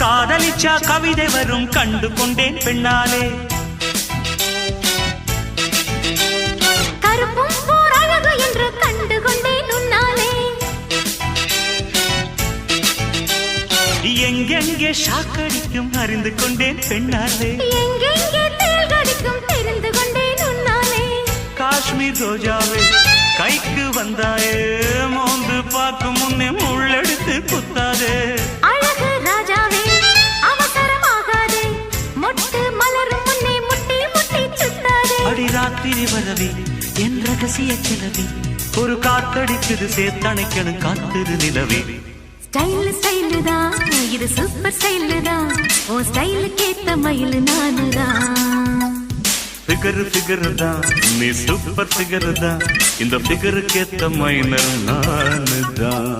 காதலிச்சா கவிதை வரும் கண்டு கொண்டேன் பெண்ணாலே. கருப்பும் போர் அழகு என்று கண்டு கொண்டேன் உன்னாலே. எங்கெங்கே ஷாக்கடிக்கும் அறிந்து கொண்டேன் பெண்ணாலே. எங்கெங்கே தேள் கடிக்கும் தெரிந்து கொண்டேன் உன்னாலே. காஷ்மீர் ரோஜாவே கைக்கு வந்தாயே, மோந்து பார்க்கும் முன்னே முள்ளெடுத்து குத்தாதே. அழகு ராஜாவே அவசரமாகாதே, மொட்டு மலரும் முன்னே முட்டி முட்டி சுத்தாதே. அடி ராத்திரி வரவி என் ரகசிய கிளவி, ஒரு காத்தடிக்குது சேர்த்தணைக்கணும் காத்திரு நிலவி. ஸ்டைல் ஸ்டைலு தான் இது சூப்பர் ஸ்டைலு தான், ஓ ஸ்டைலுக்கு ஏத்த மயில் நானுதான். ஃபிகர் ஃபிகர் தான் நீ சூப்பர் ஃபிகர் தான், இந்த ஃபிகருக்கு ஏத்த மைனர் நானு தான்.